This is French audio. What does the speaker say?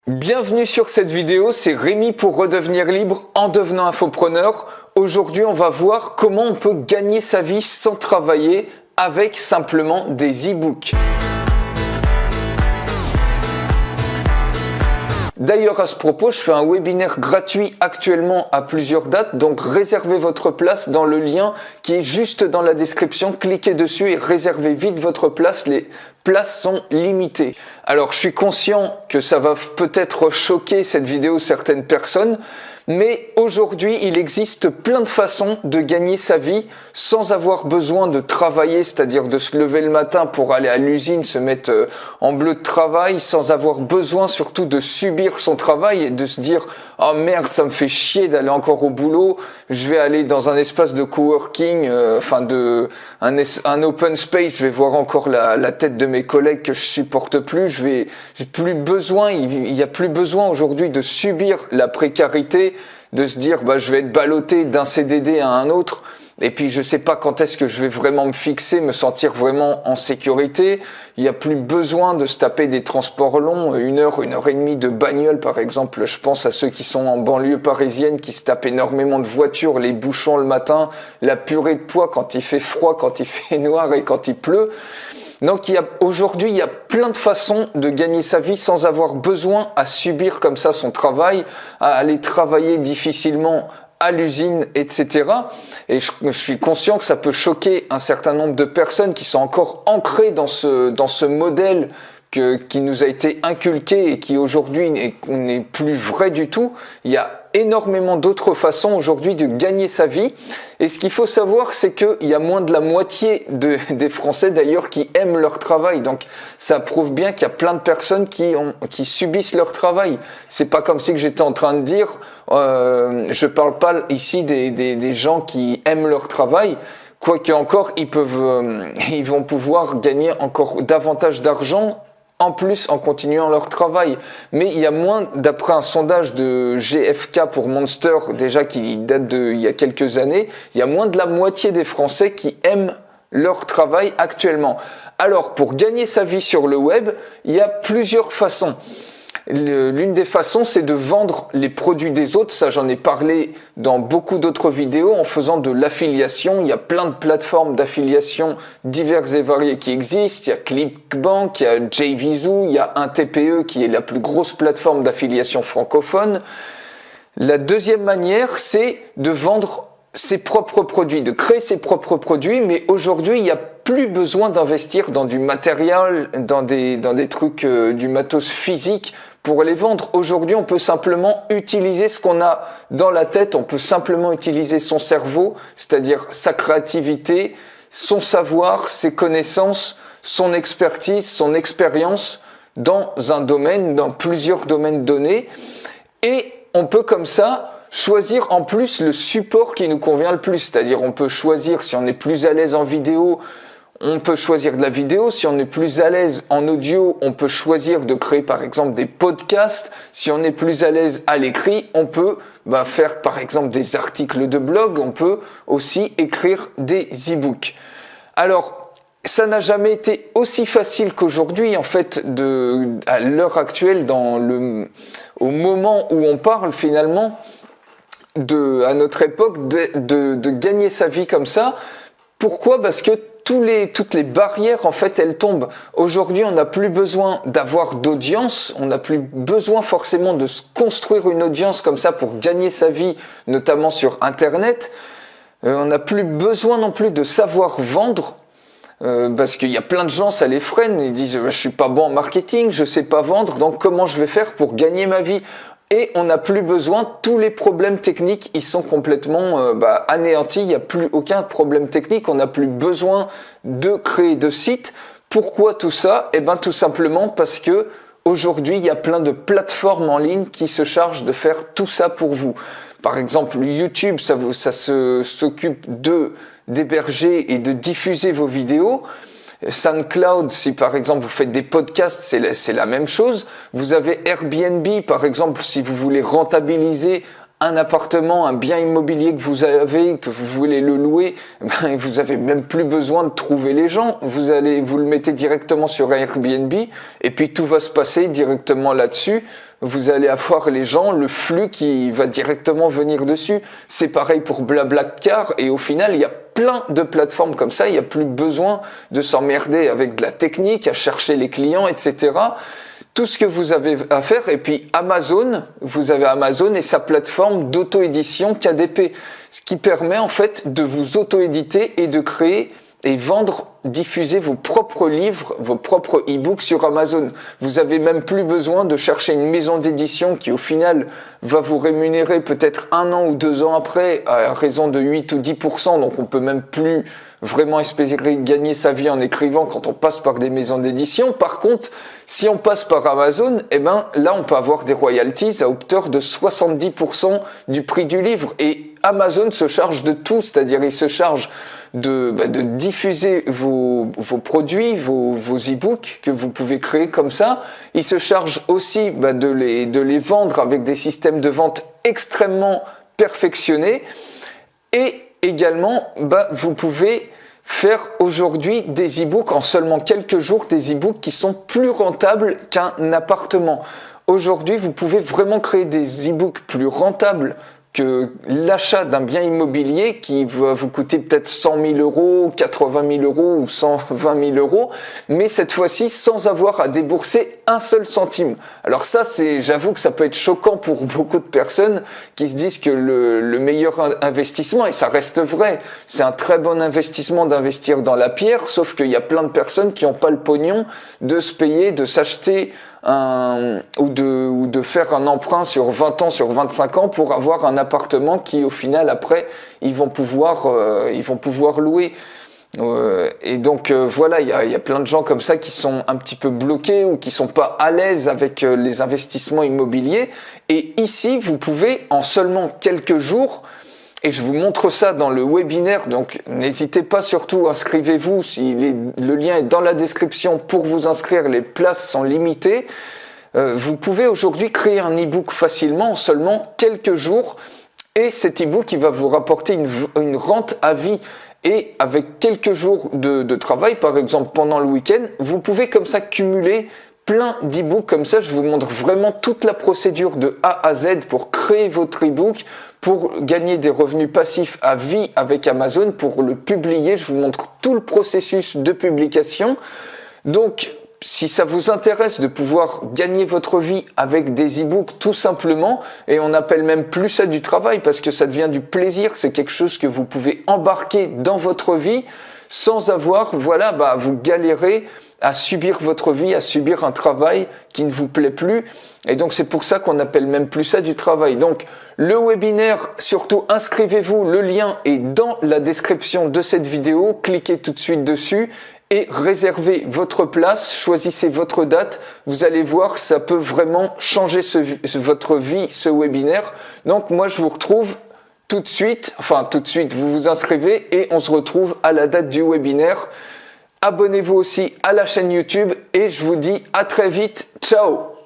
Bienvenue sur cette vidéo, c'est Rémi pour redevenir libre en devenant infopreneur. Aujourd'hui, on va voir comment on peut gagner sa vie sans travailler avec simplement des e-books. D'ailleurs, à ce propos, je fais un webinaire gratuit actuellement à plusieurs dates, donc réservez votre place dans le lien qui est juste dans la description. Cliquez dessus et réservez vite votre place, les places sont limitées. Alors, je suis conscient que ça va peut-être choquer cette vidéo certaines personnes, mais aujourd'hui, il existe plein de façons de gagner sa vie sans avoir besoin de travailler, c'est-à-dire de se lever le matin pour aller à l'usine, se mettre en bleu de travail, sans avoir besoin surtout de subir son travail et de se dire « Oh merde, ça me fait chier d'aller encore au boulot, je vais aller dans un espace de coworking, un open space, je vais voir encore la tête de mes collègues que je supporte plus, j'ai plus besoin, il n'y a plus besoin aujourd'hui de subir la précarité, de se dire je vais être ballotté d'un CDD à un autre et puis je sais pas quand est-ce que je vais vraiment me fixer, me sentir vraiment en sécurité. Il n'y a plus besoin de se taper des transports longs, 1 heure, 1 heure et demie de bagnole par exemple. Je pense à ceux qui sont en banlieue parisienne qui se tapent énormément de voitures, les bouchons le matin, la purée de poids quand il fait froid, quand il fait noir et quand il pleut. Donc aujourd'hui, il y a plein de façons de gagner sa vie sans avoir besoin à subir comme ça son travail, à aller travailler difficilement à l'usine, etc. Et je suis conscient que ça peut choquer un certain nombre de personnes qui sont encore ancrées dans ce modèle qui nous a été inculqué et qui aujourd'hui n'est plus vrai du tout. Il y a énormément d'autres façons aujourd'hui de gagner sa vie. Et ce qu'il faut savoir, c'est qu'il y a moins de la moitié des Français d'ailleurs qui aiment leur travail. Donc ça prouve bien qu'il y a plein de personnes qui subissent leur travail. C'est pas comme si que j'étais en train de dire, je parle pas ici des gens qui aiment leur travail. Quoique encore, ils vont pouvoir gagner encore davantage d'argent en plus en continuant leur travail. Mais il y a moins, d'après un sondage de GFK pour Monster, déjà qui date d'il y a quelques années, il y a moins de la moitié des Français qui aiment leur travail actuellement. Alors, pour gagner sa vie sur le web, il y a plusieurs façons. L'une des façons, c'est de vendre les produits des autres. Ça, j'en ai parlé dans beaucoup d'autres vidéos en faisant de l'affiliation. Il y a plein de plateformes d'affiliation diverses et variées qui existent. Il y a Clickbank, il y a JVZoo, il y a un TPE qui est la plus grosse plateforme d'affiliation francophone. La deuxième manière, c'est de vendre ses propres produits, de créer ses propres produits. Mais aujourd'hui, il n'y a plus besoin d'investir dans du matériel, dans des trucs, du matos physique pour les vendre. Aujourd'hui, on peut simplement utiliser ce qu'on a dans la tête, on peut simplement utiliser son cerveau, c'est-à-dire sa créativité, son savoir, ses connaissances, son expertise, son expérience dans un domaine, dans plusieurs domaines donnés. Et on peut comme ça choisir en plus le support qui nous convient le plus, c'est-à-dire on peut choisir si on est plus à l'aise en vidéo, on peut choisir de la vidéo. Si on est plus à l'aise en audio, on peut choisir de créer par exemple des podcasts. Si on est plus à l'aise à l'écrit, on peut faire par exemple des articles de blog. On peut aussi écrire des e-books. Alors, ça n'a jamais été aussi facile qu'aujourd'hui en fait, à l'heure actuelle, au moment où on parle finalement, à notre époque, de gagner sa vie comme ça. Pourquoi ? Parce que toutes les barrières, en fait, elles tombent. Aujourd'hui, on n'a plus besoin d'avoir d'audience, on n'a plus besoin forcément de se construire une audience comme ça pour gagner sa vie, notamment sur Internet. On n'a plus besoin non plus de savoir vendre, parce qu'il y a plein de gens, ça les freine, ils disent « je suis pas bon en marketing, je sais pas vendre, donc comment je vais faire pour gagner ma vie ?» Et on n'a plus besoin, tous les problèmes techniques, ils sont complètement anéantis, il n'y a plus aucun problème technique, on n'a plus besoin de créer de sites. Pourquoi tout ça ? Tout simplement parce que aujourd'hui, il y a plein de plateformes en ligne qui se chargent de faire tout ça pour vous. Par exemple, YouTube, ça s'occupe d'héberger et de diffuser vos vidéos. SoundCloud, si par exemple vous faites des podcasts, c'est la même chose. Vous avez Airbnb, par exemple, si vous voulez rentabiliser un appartement, un bien immobilier que vous avez, que vous voulez le louer, ben, vous avez même plus besoin de trouver les gens. Vous le mettez directement sur Airbnb et puis tout va se passer directement là-dessus. Vous allez avoir les gens, le flux qui va directement venir dessus. C'est pareil pour BlaBlaCar et au final, il y a plein de plateformes comme ça. Il n'y a plus besoin de s'emmerder avec de la technique, à chercher les clients, etc. Tout ce que vous avez à faire, et puis Amazon, vous avez Amazon et sa plateforme d'auto-édition KDP, ce qui permet en fait de vous auto-éditer et de créer et vendre, diffuser vos propres livres, vos propres e-books sur Amazon. Vous avez même plus besoin de chercher une maison d'édition qui au final va vous rémunérer peut-être 1 an ou 2 ans après à raison de 8 ou 10%, donc on peut même plus vraiment espérer gagner sa vie en écrivant quand on passe par des maisons d'édition. Par contre, si on passe par Amazon, eh ben là on peut avoir des royalties à hauteur de 70% du prix du livre et Amazon se charge de tout, c'est-à-dire il se charge de diffuser vos produits, vos e-books que vous pouvez créer comme ça. Il se charge aussi de les vendre avec des systèmes de vente extrêmement perfectionnés et également vous pouvez faire aujourd'hui des e-books en seulement quelques jours, des e-books qui sont plus rentables qu'un appartement. Aujourd'hui, vous pouvez vraiment créer des e-books plus rentables que l'achat d'un bien immobilier qui va vous coûter peut-être 100 000 euros, 80 000 euros ou 120 000 euros, mais cette fois-ci sans avoir à débourser un seul centime. Alors ça, j'avoue que ça peut être choquant pour beaucoup de personnes qui se disent que le meilleur investissement, et ça reste vrai, c'est un très bon investissement d'investir dans la pierre, sauf qu'il y a plein de personnes qui n'ont pas le pognon de se payer, de s'acheter ou de faire un emprunt sur 20 ans, sur 25 ans pour avoir un appartement qui au final après ils vont pouvoir louer. Et donc voilà, il y a plein de gens comme ça qui sont un petit peu bloqués ou qui sont pas à l'aise avec les investissements immobiliers. Et ici, vous pouvez en seulement quelques jours, et je vous montre ça dans le webinaire, donc n'hésitez pas surtout, inscrivez-vous, le lien est dans la description pour vous inscrire, les places sont limitées. Vous pouvez aujourd'hui créer un e-book facilement en seulement quelques jours et cet e-book il va vous rapporter une rente à vie. Et avec quelques jours de travail, par exemple pendant le week-end, vous pouvez comme ça cumuler plein d'e-books comme ça. Je vous montre vraiment toute la procédure de A à Z pour créer votre e-book, pour gagner des revenus passifs à vie avec Amazon, pour le publier. Je vous montre tout le processus de publication. Donc, si ça vous intéresse de pouvoir gagner votre vie avec des e-books tout simplement, et on n'appelle même plus ça du travail parce que ça devient du plaisir, c'est quelque chose que vous pouvez embarquer dans votre vie sans avoir, vous galérez à subir votre vie, à subir un travail qui ne vous plaît plus. Et donc c'est pour ça qu'on n'appelle même plus ça du travail. Donc le webinaire, surtout inscrivez-vous, le lien est dans la description de cette vidéo, cliquez tout de suite dessus et réservez votre place, choisissez votre date, vous allez voir ça peut vraiment changer votre vie, ce webinaire. Donc moi je vous retrouve tout de suite, vous vous inscrivez et on se retrouve à la date du webinaire. Abonnez-vous aussi à la chaîne YouTube et je vous dis à très vite, ciao!